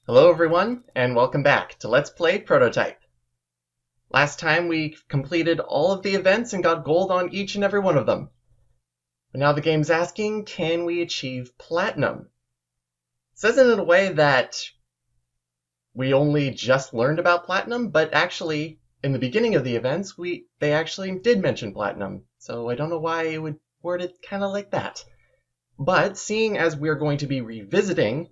Hello everyone, and welcome back to Let's Play Prototype. Last time we completed all of the events and got gold on each and every one of them. But now the game's asking, can we achieve platinum? It says it in a way that we only just learned about platinum, but actually, in the beginning of the events, they actually did mention platinum. So I don't know why it would word it kind of like that. But seeing as we're going to be revisiting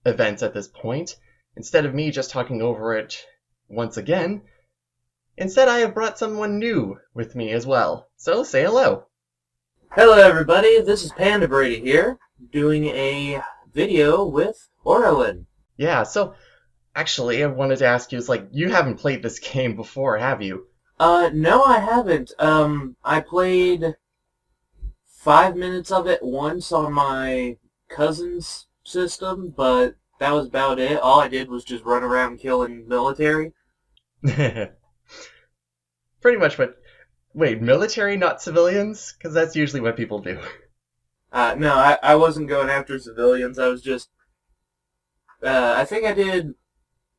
events at this point, instead of me just talking over it once again, instead I have brought someone new with me as well. So say hello. Hello everybody, this is Panda Brady here, doing a video with Orylen. Yeah, so actually I wanted to ask you, you haven't played this game before, have you? No I haven't. I played 5 minutes of it once on my cousin's system, but that was about it. All I did was just run around killing military. Pretty much what... Wait, military, not civilians? Because that's usually what people do. No, I wasn't going after civilians. I was just... I think I did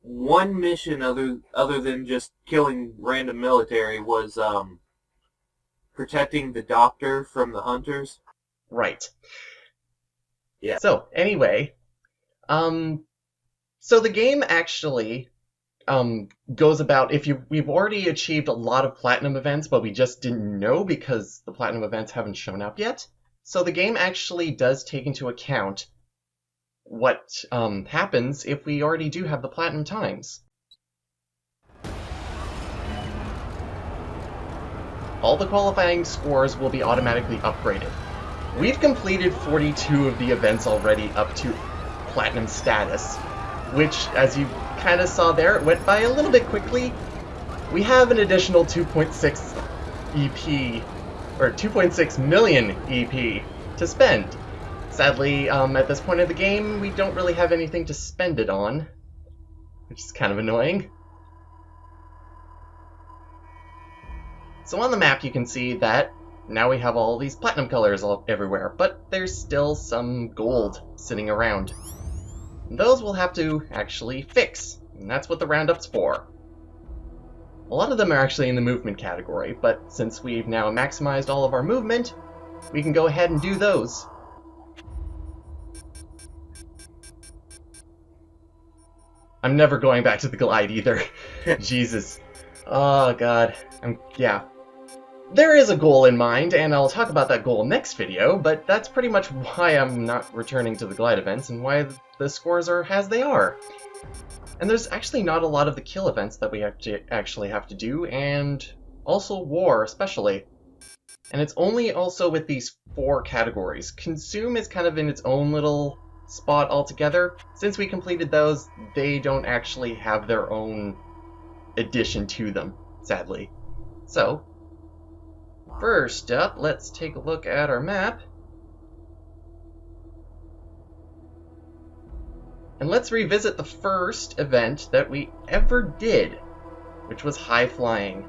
one mission other than just killing random military was protecting the doctor from the hunters. Right. Yeah. So, anyway, so the game actually goes about, we've already achieved a lot of platinum events, but we just didn't know because the platinum events haven't shown up yet. So the game actually does take into account what happens if we already do have the platinum times. All the qualifying scores will be automatically upgraded. We've completed 42 of the events already up to platinum status, which, as you kind of saw there, it went by a little bit quickly. We have an additional 2.6 EP, or 2.6 million EP to spend. Sadly, at this point of the game, we don't really have anything to spend it on, which is kind of annoying. So on the map you can see that now we have all these platinum colors everywhere, but there's still some gold sitting around. And those we'll have to actually fix, and that's what the Roundup's for. A lot of them are actually in the movement category, but since we've now maximized all of our movement, we can go ahead and do those. I'm never going back to the glide either. Jesus. Oh god. Yeah. There is a goal in mind, and I'll talk about that goal next video, but that's pretty much why I'm not returning to the glide events and why the scores are as they are. And there's actually not a lot of the kill events that we actually have to do, and also war especially. And it's only also with these 4 categories. Consume is kind of in its own little spot altogether. Since we completed those, they don't actually have their own addition to them, sadly. So, first up, let's take a look at our map. And let's revisit the first event that we ever did, which was high flying.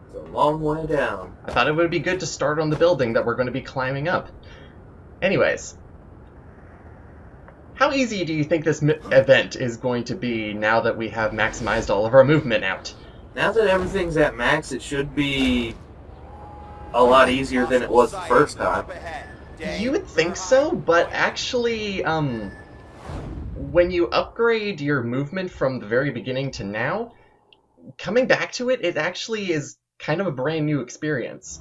It's a long way down. I thought it would be good to start on the building that we're going to be climbing up. Anyways. How easy do you think this event is going to be now that we have maximized all of our movement out? Now that everything's at max, it should be a lot easier than it was the first time. You would think so, but actually, when you upgrade your movement from the very beginning to now, coming back to it, it actually is kind of a brand new experience.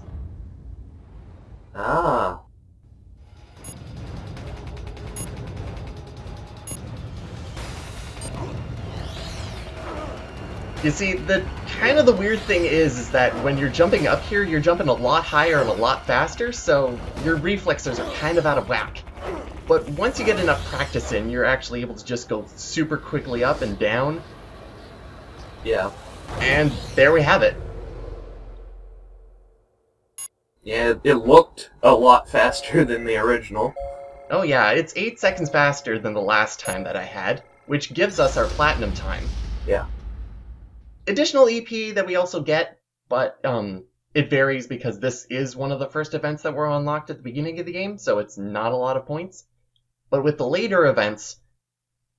Ah. You see, the weird thing is that when you're jumping up here, you're jumping a lot higher and a lot faster, so your reflexes are kind of out of whack. But once you get enough practice in, you're actually able to just go super quickly up and down. Yeah. And there we have it. Yeah, it looked a lot faster than the original. Oh yeah, it's 8 seconds faster than the last time that I had, which gives us our platinum time. Yeah. Additional EP that we also get, but it varies because this is one of the first events that were unlocked at the beginning of the game, so it's not a lot of points. But with the later events,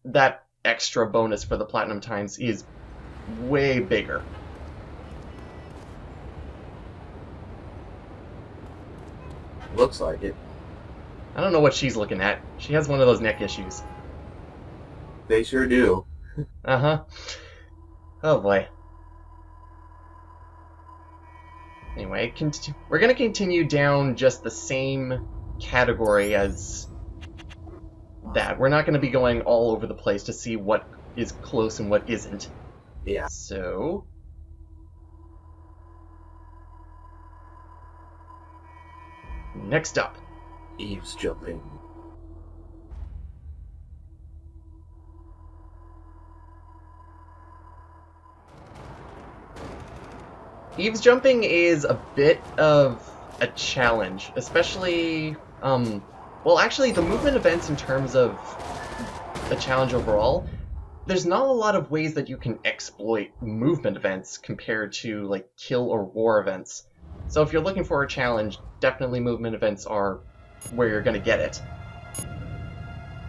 that extra bonus for the Platinum times is way bigger. Looks like it. I don't know what she's looking at. She has one of those neck issues. They sure do. Uh-huh. Oh boy. Anyway, we're going to continue down just the same category as that. We're not going to be going all over the place to see what is close and what isn't. Yeah. So... next up. Eaves-Jumping. Eaves-Jumping is a bit of a challenge, especially, well, actually, the movement events in terms of a challenge overall, there's not a lot of ways that you can exploit movement events compared to, like, kill or war events. So if you're looking for a challenge, definitely movement events are where you're going to get it.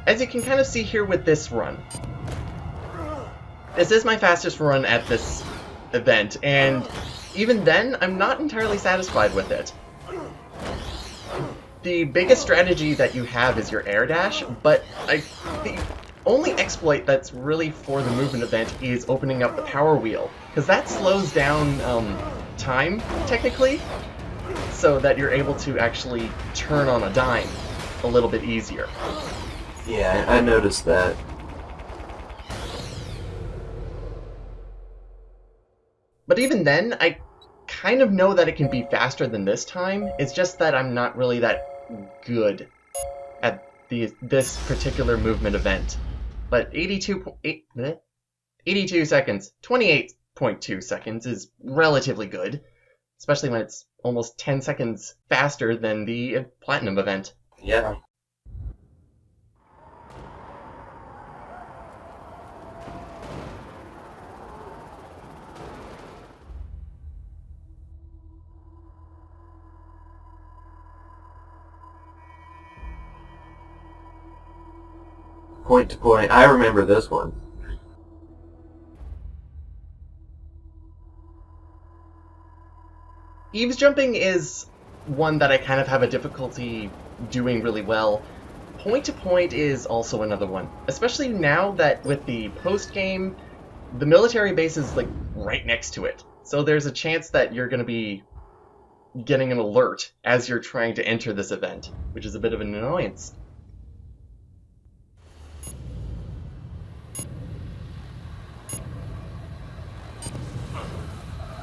As you can kind of see here with this run, this is my fastest run at this event, and even then, I'm not entirely satisfied with it. The biggest strategy that you have is your air dash, but the only exploit that's really for the movement event is opening up the power wheel, because that slows down time, technically, so that you're able to actually turn on a dime a little bit easier. Yeah, I noticed that. But even then, I kind of know that it can be faster than this time. It's just that I'm not really that good at this particular movement event. But 82 seconds, 28.2 seconds is relatively good, especially when it's almost 10 seconds faster than the Platinum event. Yeah. Point to point. I remember this one. Eaves-Jumping is one that I kind of have a difficulty doing really well. Point to point is also another one, especially now that with the post-game, the military base is like right next to it. So there's a chance that you're going to be getting an alert as you're trying to enter this event, which is a bit of an annoyance.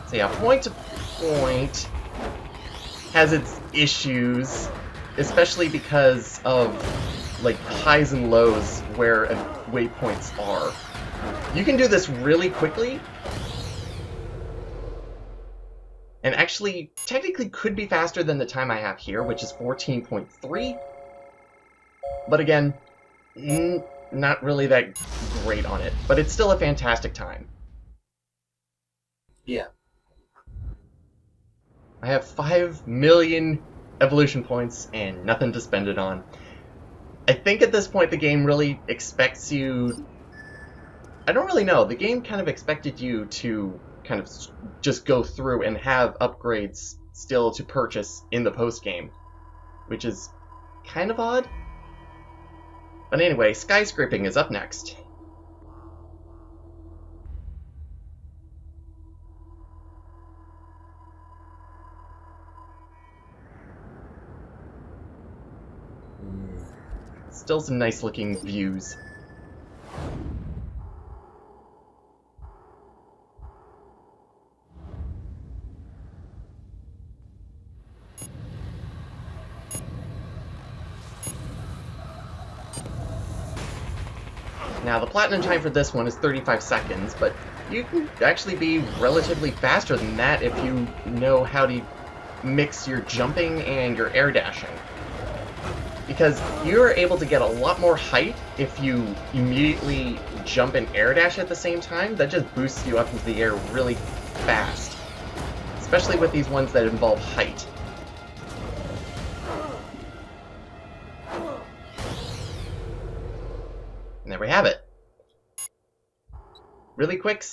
So yeah, point to point has its issues, especially because of like highs and lows where waypoints are. You can do this really quickly, and actually technically could be faster than the time I have here, which is 14.3. But again, not really that great on it, but it's still a fantastic time. Yeah. I have 5 million evolution points and nothing to spend it on. I think at this point the game really expects you... I don't really know. The game kind of expected you to kind of just go through and have upgrades still to purchase in the post-game, which is kind of odd. But anyway, skyscraping is up next. Still some nice looking views. Now the platinum time for this one is 35 seconds, but you can actually be relatively faster than that if you know how to mix your jumping and your air dashing. Because you're able to get a lot more height if you immediately jump and air dash at the same time. That just boosts you up into the air really fast. especially with these ones that involve height. And there we have it. Really quick,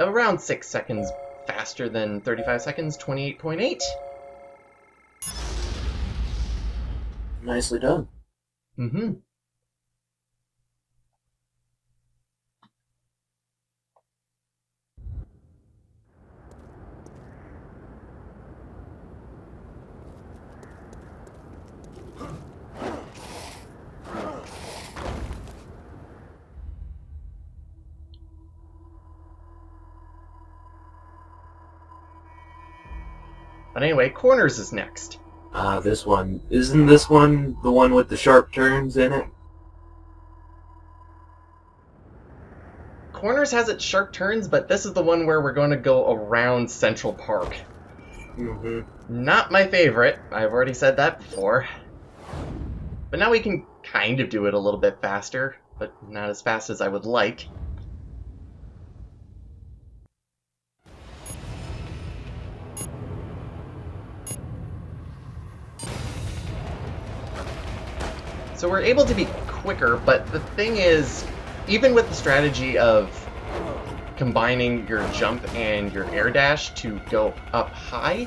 around 6 seconds faster than 35 seconds, 28.8. Nicely done. Mm-hmm. But anyway, corners is next. This one. Isn't this one the one with the sharp turns in it? Corners has its sharp turns, but this is the one where we're going to go around Central Park. Mm-hmm. Not my favorite. I've already said that before. But now we can kind of do it a little bit faster, but not as fast as I would like. So we're able to be quicker, but the thing is, even with the strategy of combining your jump and your air dash to go up high,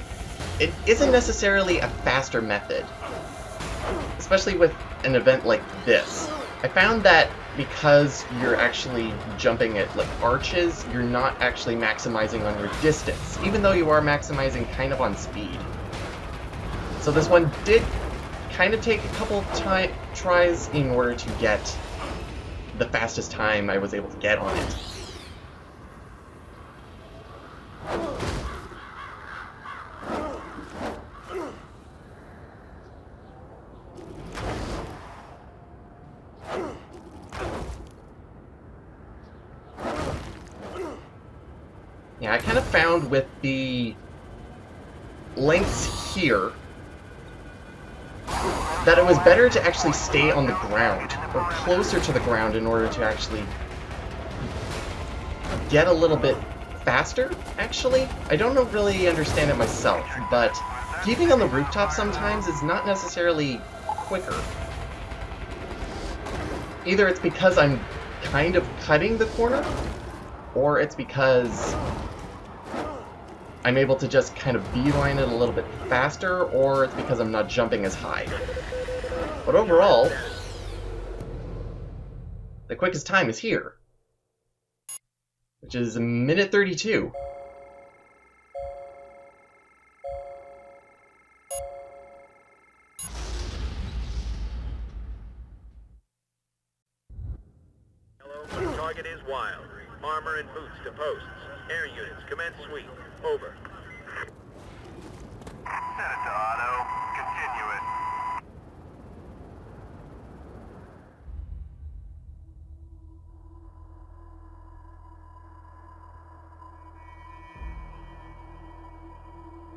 it isn't necessarily a faster method. Especially with an event like this. I found that because you're actually jumping at like arches, you're not actually maximizing on your distance, even though you are maximizing kind of on speed. So this one did kind of take a couple tries in order to get the fastest time I was able to get on it. Yeah, I kind of found with the lengths here that it was better to actually stay on the ground, or closer to the ground, in order to actually get a little bit faster, actually. I don't really understand it myself, but keeping on the rooftop sometimes is not necessarily quicker. Either it's because I'm kind of cutting the corner, or it's because I'm able to just kind of beeline it a little bit faster, or it's because I'm not jumping as high. But overall, the quickest time is here, which is 1:32. Hello, target is wild. Armor and boots to posts. Air units, commence sweep. Over. Set it to auto. Continue it.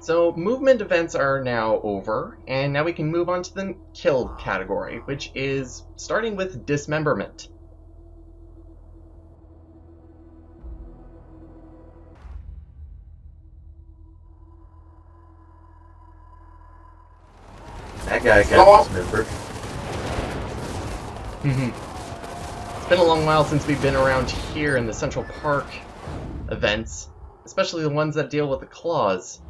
So movement events are now over, and now we can move on to the kill category, which is starting with dismemberment. That guy got dismembered. It's been a long while since we've been around here in the Central Park events, especially the ones that deal with the claws.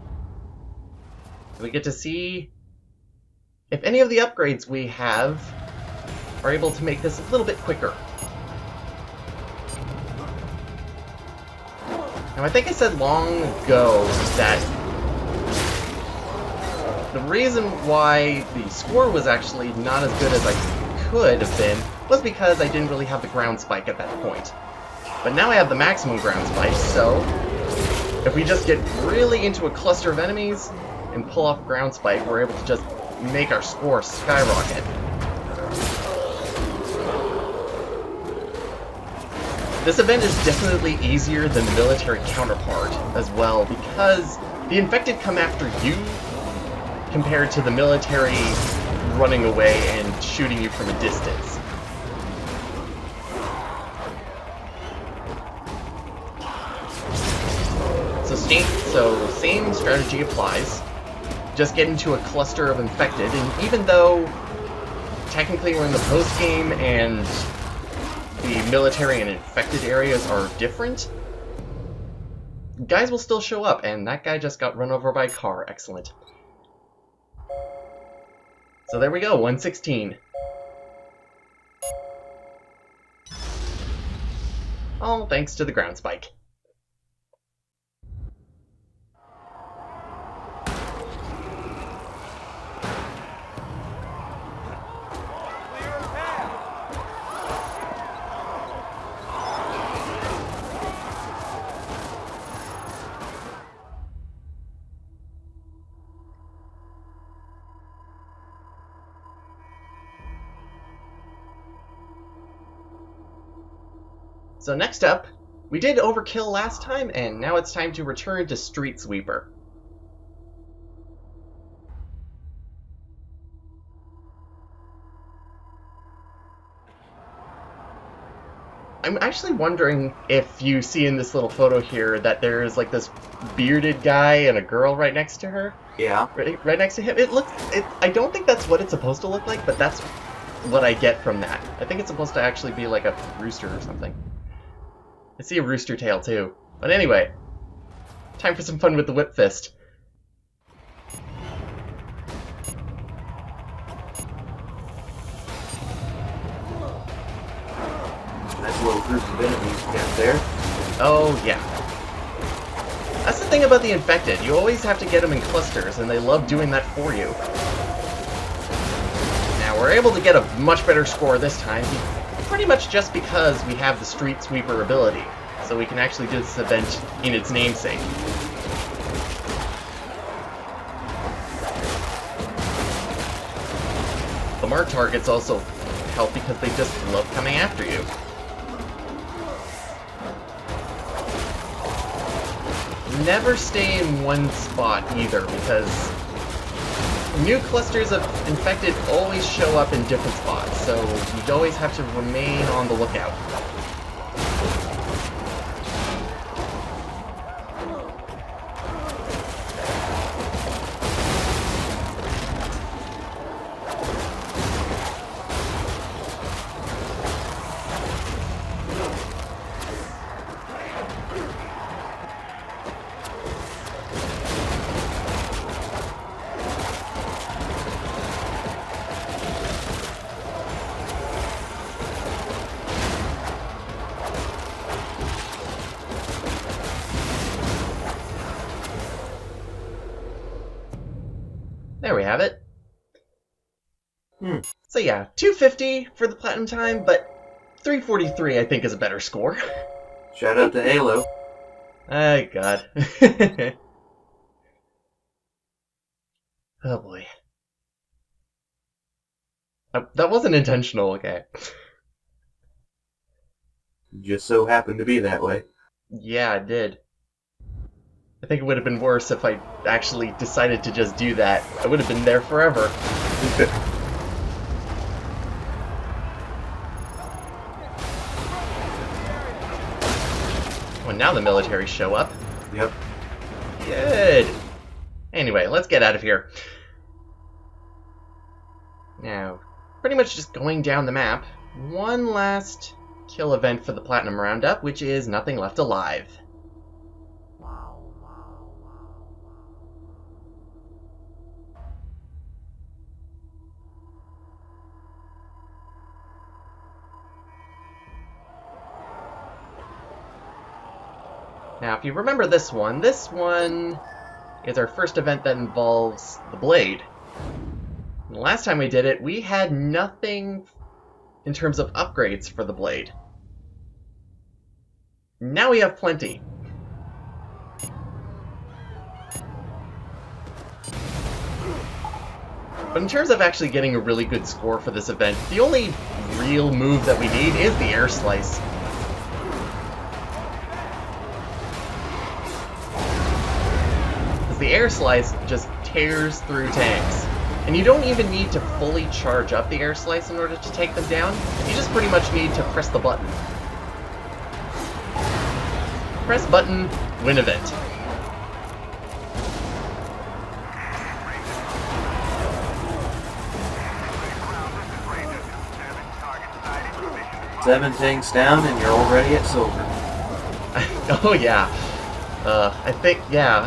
We get to see if any of the upgrades we have are able to make this a little bit quicker. Now, I think I said long ago that the reason why the score was actually not as good as I could have been was because I didn't really have the ground spike at that point. But now I have the maximum ground spike, so if we just get really into a cluster of enemies and pull off ground spike, we're able to just make our score skyrocket. This event is definitely easier than the military counterpart as well, because the infected come after you compared to the military running away and shooting you from a distance. So same strategy applies. Just get into a cluster of infected, and even though technically we're in the post-game and the military and infected areas are different, guys will still show up, and that guy just got run over by a car. Excellent. So there we go, 116. All thanks to the ground spike. So next up, we did Overkill last time, and now it's time to return to Street Sweeper. I'm actually wondering if you see in this little photo here that there's like this bearded guy and a girl right next to her. Yeah. Right next to him. I don't think that's what it's supposed to look like, but that's what I get from that. I think it's supposed to actually be like a rooster or something. I see a rooster tail too. But anyway, time for some fun with the whip fist. Nice little group of enemies down there. Oh yeah. That's the thing about the infected. You always have to get them in clusters, and they love doing that for you. Now we're able to get a much better score this time. Pretty much just because we have the Street Sweeper ability, so we can actually do this event in its namesake. The marked targets also help because they just love coming after you. Never stay in one spot either, because new clusters of infected always show up in different spots, so you always have to remain on the lookout. There we have it. So yeah, 250 for the platinum time, but 343 I think is a better score. Shout out to Halo. Oh god. Oh boy. That wasn't intentional, okay. Just so happened to be that way. Yeah, it did. I think it would have been worse if I actually decided to just do that. I would have been there forever. Well, now the military show up. Yep. Good. Anyway, let's get out of here. Now, pretty much just going down the map. One last kill event for the Platinum Roundup, which is Nothing Left Alive. Now, if you remember this one is our first event that involves the blade. And the last time we did it, we had nothing in terms of upgrades for the blade. Now we have plenty. But in terms of actually getting a really good score for this event, the only real move that we need is the air slice. The air slice just tears through tanks. And you don't even need to fully charge up the air slice in order to take them down. You just pretty much need to press the button. Press button, win event. 7 tanks down and you're already at silver. Oh yeah. I think, yeah,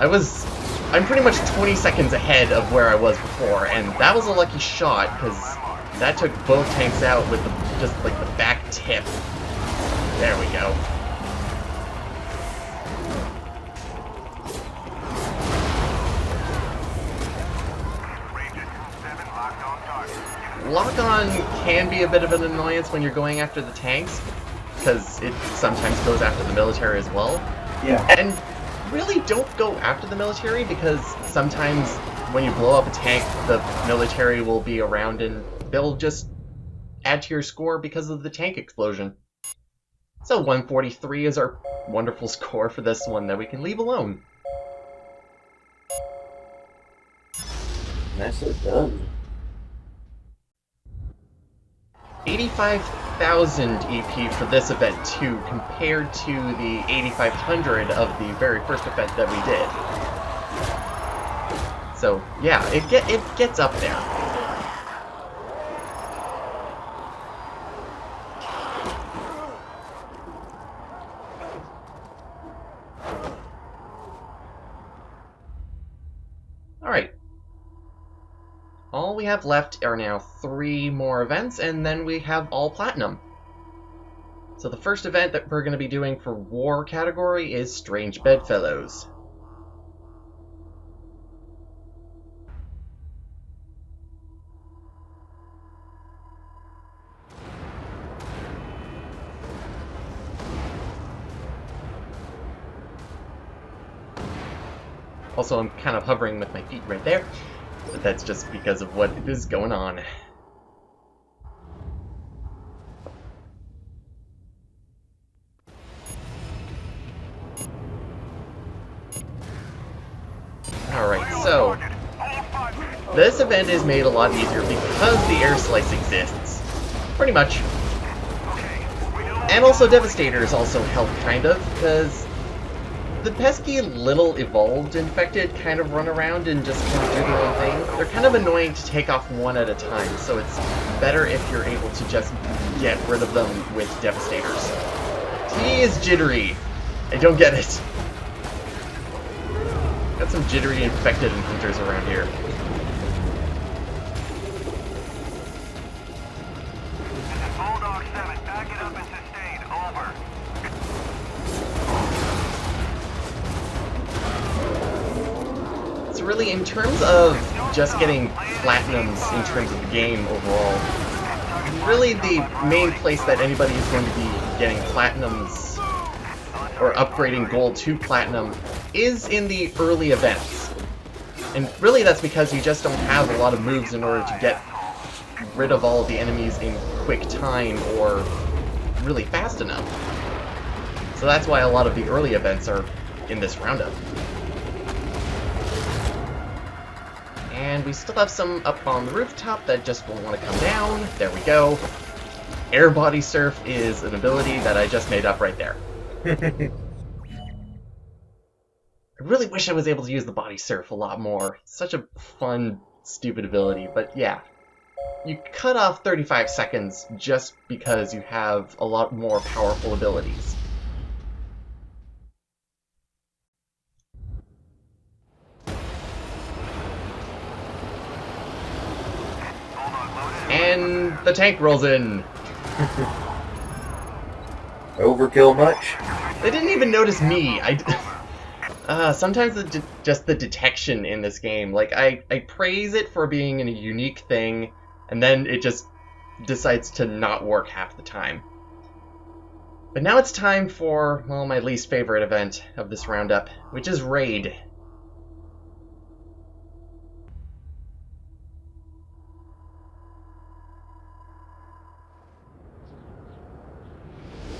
I'm pretty much 20 seconds ahead of where I was before, and that was a lucky shot, because that took both tanks out with just like the back tip. There we go. Lock-on can be a bit of an annoyance when you're going after the tanks, because it sometimes goes after the military as well. Yeah. And really don't go after the military, because sometimes when you blow up a tank, the military will be around and they'll just add to your score because of the tank explosion. So 143 is our wonderful score for this one that we can leave alone. Nicely done. 85,000 EP for this event too, compared to the 8,500 of the very first event that we did. So yeah, it gets up there. Alright. All we have left are now 3 more events, and then we have all platinum. So the first event that we're going to be doing for war category is Strange Bedfellows. Also, I'm kind of hovering with my feet right there, but that's just because of what is going on. Alright, so this event is made a lot easier because the air slice exists. Pretty much. And also Devastators also help, kind of, because the pesky little evolved infected kind of run around and just kind of do their own thing. They're kind of annoying to take off one at a time, so it's better if you're able to just get rid of them with Devastators. T is jittery. I don't get it. Got some jittery infected and hunters around here. Bulldog 7, back it up and sustain. Over. So really, in terms of just getting platinums in terms of the game overall, really the main place that anybody is going to be getting platinums or upgrading gold to platinum is in the early events. And really that's because you just don't have a lot of moves in order to get rid of all of the enemies in quick time or really fast enough. So that's why a lot of the early events are in this roundup. And we still have some up on the rooftop that just won't want to come down. There we go. Air Body Surf is an ability that I just made up right there. I really wish I was able to use the Body Surf a lot more. It's such a fun, stupid ability, but yeah. You cut off 35 seconds just because you have a lot more powerful abilities. And the tank rolls in. Overkill much? They didn't even notice me. Sometimes just the detection in this game. Like, I praise it for being a unique thing, and then it just decides to not work half the time. But now it's time for, well, my least favorite event of this roundup, which is Raid.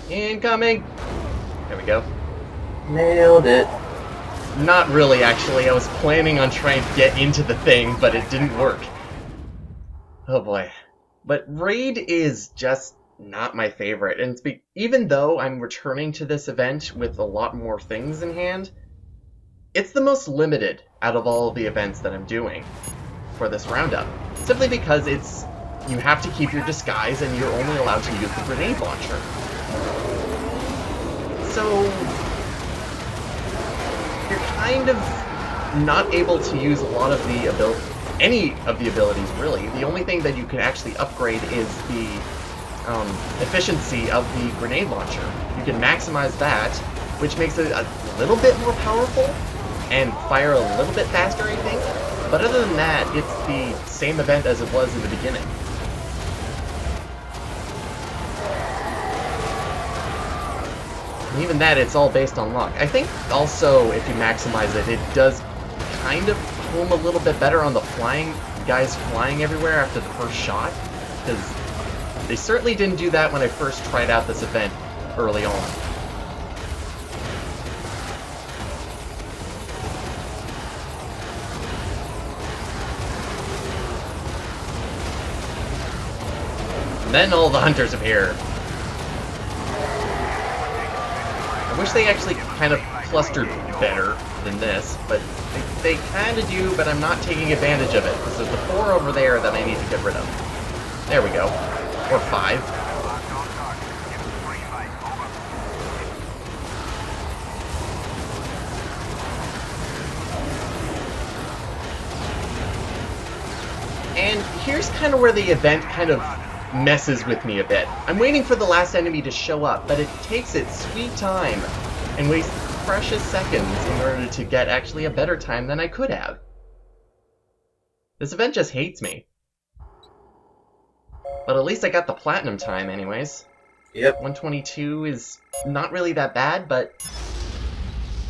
Incoming! There we go. Nailed it. Not really, actually. I was planning on trying to get into the thing, but it didn't work. Oh boy. But Raid is just not my favorite, and even though I'm returning to this event with a lot more things in hand, it's the most limited out of all of the events that I'm doing for this roundup. Simply because it's you have to keep your disguise, and you're only allowed to use the grenade launcher. So you're kind of not able to use a lot of the any of the abilities, really. The only thing that you can actually upgrade is the efficiency of the grenade launcher. You can maximize that, which makes it a little bit more powerful and fire a little bit faster, I think. But other than that, it's the same event as it was in the beginning. And even that, it's all based on luck. I think also, if you maximize it, it does kind of home a little bit better on the guys flying everywhere after the first shot, because they certainly didn't do that when I first tried out this event early on. And then all the hunters appear. I wish they actually kind of clustered better than this, but they kind of do, but I'm not taking advantage of it, because there's the 4 over there that I need to get rid of. There we go. Or 5. And here's kind of where the event kind of messes with me a bit. I'm waiting for the last enemy to show up, but it takes its sweet time and wastes precious seconds in order to get actually a better time than I could have. This event just hates me. But at least I got the platinum time anyways. Yep. 122 is not really that bad, but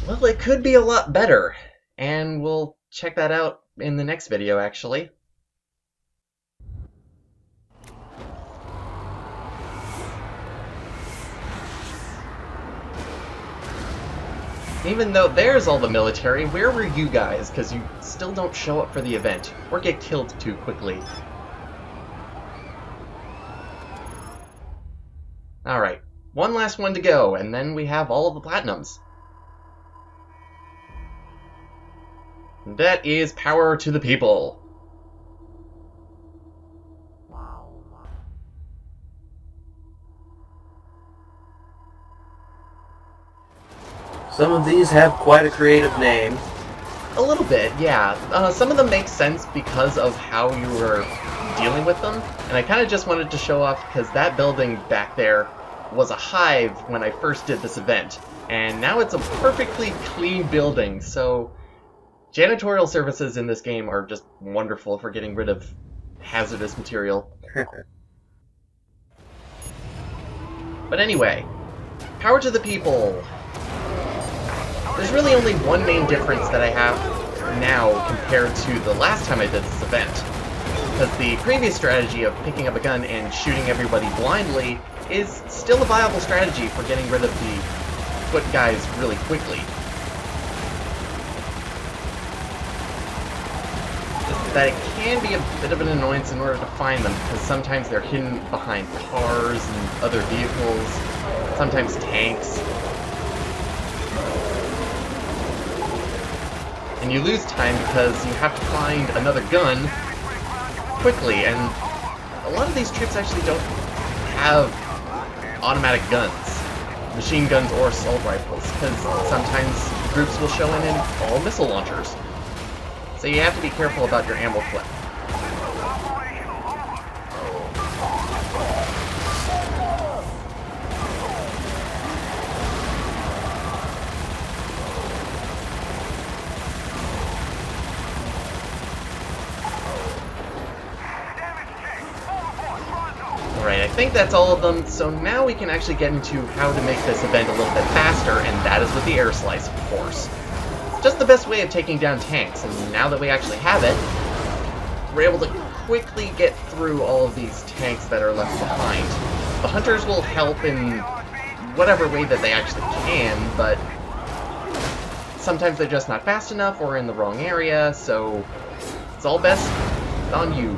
well, it could be a lot better. And we'll check that out in the next video, actually. Even though there's all the military, where were you guys? Because you still don't show up for the event, or get killed too quickly. Alright, one last one to go, and then we have all of the platinums. And that is power to the people. Some of these have quite a creative name. A little bit, yeah. Some of them make sense because of how you were dealing with them, and I kind of just wanted to show off because that building back there was a hive when I first did this event, and now it's a perfectly clean building, so janitorial services in this game are just wonderful for getting rid of hazardous material. But anyway, power to the people. There's really only one main difference that I have now compared to the last time I did this event. Because the previous strategy of picking up a gun and shooting everybody blindly is still a viable strategy for getting rid of the foot guys really quickly. Just that it can be a bit of an annoyance in order to find them, because sometimes they're hidden behind cars and other vehicles, sometimes tanks. And you lose time because you have to find another gun quickly, and a lot of these troops actually don't have automatic guns, machine guns or assault rifles, because sometimes groups will show in all missile launchers. So you have to be careful about your ammo clip. Alright, I think that's all of them, so now we can actually get into how to make this event a little bit faster, and that is with the air slice, of course. It's just the best way of taking down tanks, and now that we actually have it, we're able to quickly get through all of these tanks that are left behind. The hunters will help in whatever way that they actually can, but sometimes they're just not fast enough or in the wrong area, so it's all best on you.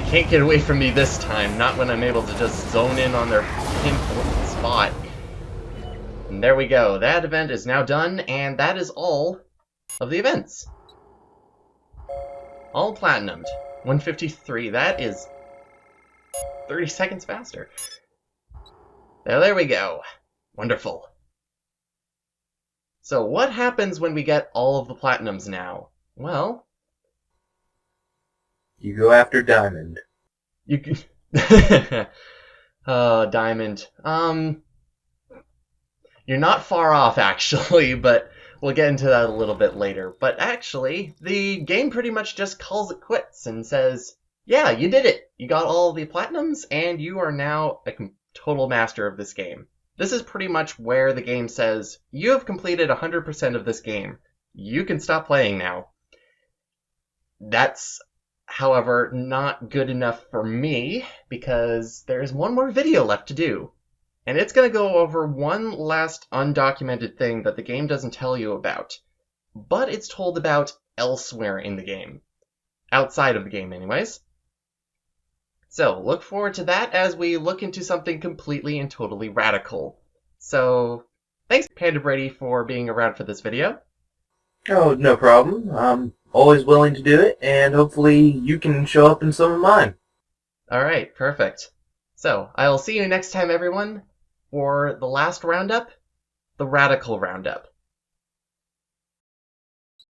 Can't get away from me this time, not when I'm able to just zone in on their pinpoint spot. And there we go. That event is now done, and that is all of the events. All platinumed. 153. That is 30 seconds faster. There we go. Wonderful. So what happens when we get all of the platinums now? Well, You go after Diamond. you can... Diamond. You're not far off, actually, but we'll get into that a little bit later. But actually, the game pretty much just calls it quits and says, yeah, you did it! You got all the platinums, and you are now a total master of this game. This is pretty much where the game says, you have completed 100% of this game. You can stop playing now. That's, however, not good enough for me, because there's one more video left to do. And it's going to go over one last undocumented thing that the game doesn't tell you about. But it's told about elsewhere in the game. Outside of the game, anyways. So, look forward to that as we look into something completely and totally radical. So, thanks Panda Brady for being around for this video. Oh, no problem. I'm always willing to do it, and hopefully you can show up in some of mine. Alright, perfect. So, I will see you next time, everyone, for the last roundup, the Radical Roundup.